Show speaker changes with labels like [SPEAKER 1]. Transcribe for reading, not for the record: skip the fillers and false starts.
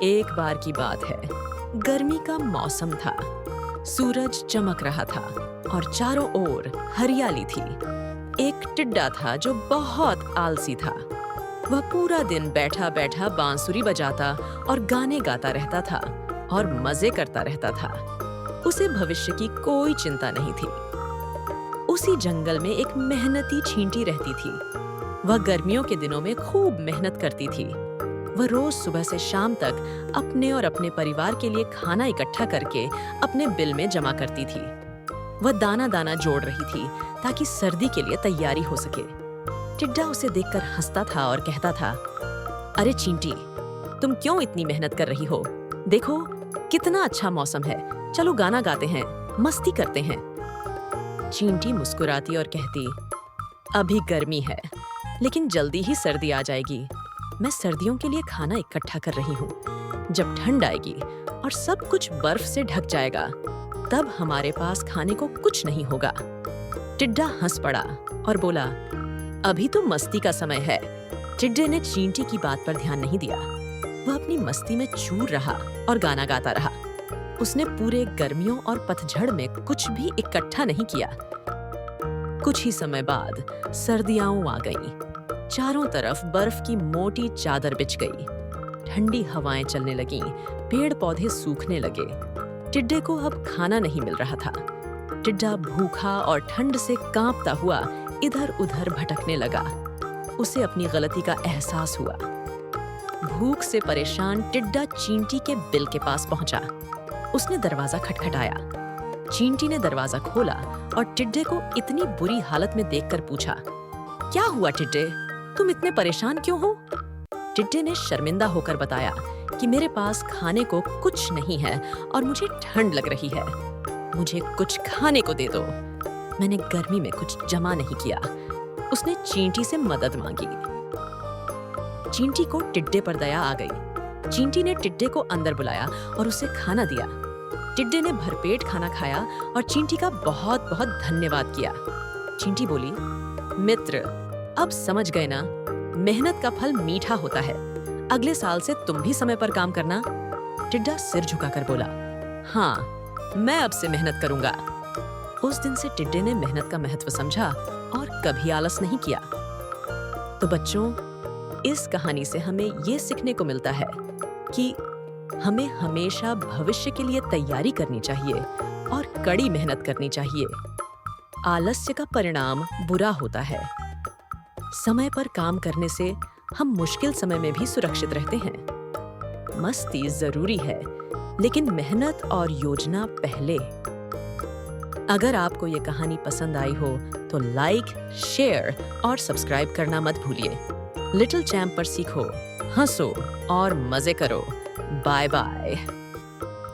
[SPEAKER 1] एक बार की बात है, गर्मी का मौसम था। सूरज चमक रहा था और चारों ओर हरियाली थी। एक टिड्डा था जो बहुत आलसी था। वह पूरा दिन बैठा बैठा बांसुरी बजाता और गाने गाता रहता था और मजे करता रहता था। उसे भविष्य की कोई चिंता नहीं थी। उसी जंगल में एक मेहनती चींटी रहती थी। वह गर्मियों के दिनों में खूब मेहनत करती थी। वह रोज सुबह से शाम तक अपने और अपने परिवार के लिए खाना इकट्ठा करके अपने बिल में जमा करती थी। वह दाना दाना जोड़ रही थी ताकि सर्दी के लिए तैयारी हो सके। टिड्डा उसे देखकर हंसता था और कहता था, अरे चींटी, तुम क्यों इतनी मेहनत कर रही हो? देखो कितना अच्छा मौसम है, चलो गाना गाते हैं, मस्ती करते हैं। चींटी मुस्कुराती और कहती, अभी गर्मी है, लेकिन जल्दी ही सर्दी आ जाएगी। मैं सर्दियों के लिए खाना इकट्ठा कर रही हूँ। जब ठंड आएगी और सब कुछ बर्फ से ढक जाएगा, तब हमारे पास खाने को कुछ नहीं होगा। टिड्डा हंस पड़ा और बोला, अभी तो मस्ती का समय है। टिड्डे ने चींटी की बात पर ध्यान नहीं दिया। वह अपनी मस्ती में चूर रहा और गाना गाता रहा। उसने पूरे गर्मियों और पतझड़ में कुछ भी इकट्ठा नहीं किया। कुछ ही समय बाद सर्दियां आ गईं। चारों तरफ बर्फ की मोटी चादर बिछ गई। ठंडी हवाएं चलने लगीं, पेड़ पौधे सूखने लगे। टिड्डे को अब खाना नहीं मिल रहा था। टिड्डा भूखा और ठंड से कांपता हुआ इधर-उधर भटकने लगा। उसे अपनी गलती का एहसास हुआ। भूख से परेशान टिड्डा चींटी के बिल के पास पहुंचा। उसने दरवाजा खटखटाया। चींटी ने दरवाजा खोला और टिड्डे को इतनी बुरी हालत में देखकर पूछा, क्या हुआ टिड्डे? तुम इतने परेशान क्यों हो? टिड्डे ने शर्मिंदा होकर बताया कि मेरे पास खाने को कुछ नहीं है और मुझे ठंड लग रही है। मुझे कुछ खाने को दे दो। मैंने गर्मी में कुछ जमा नहीं किया। उसने चींटी से मदद मांगी। चींटी को टिड्डे पर दया आ गई। चींटी ने टिड्डे को अंदर बुलाया और उसे खाना दिया। टिड्डे ने भरपेट खाना खाया और चींटी का बहुत बहुत धन्यवाद किया। चींटी बोली, मित्र, अब समझ गए ना, मेहनत का फल मीठा होता है। अगले साल से तुम भी समय पर काम करना। टिड्डा सिर झुकाकर बोला, हाँ, मैं अब से मेहनत करूंगा। उस दिन से टिड्डे ने मेहनत का महत्व समझा और कभी आलस नहीं किया। तो बच्चों, इस कहानी से हमें ये सीखने को मिलता है कि हमें हमेशा भविष्य के लिए तैयारी करनी चाहिए और कड़ी मेहनत करनी चाहिए। आलस्य का परिणाम बुरा होता है। समय पर काम करने से हम मुश्किल समय में भी सुरक्षित रहते हैं। मस्ती जरूरी है, लेकिन मेहनत और योजना पहले। अगर आपको ये कहानी पसंद आई हो तो लाइक, शेयर और सब्सक्राइब करना मत भूलिए। लिटिल चैंप पर सीखो, हंसो और मजे करो। Bye bye.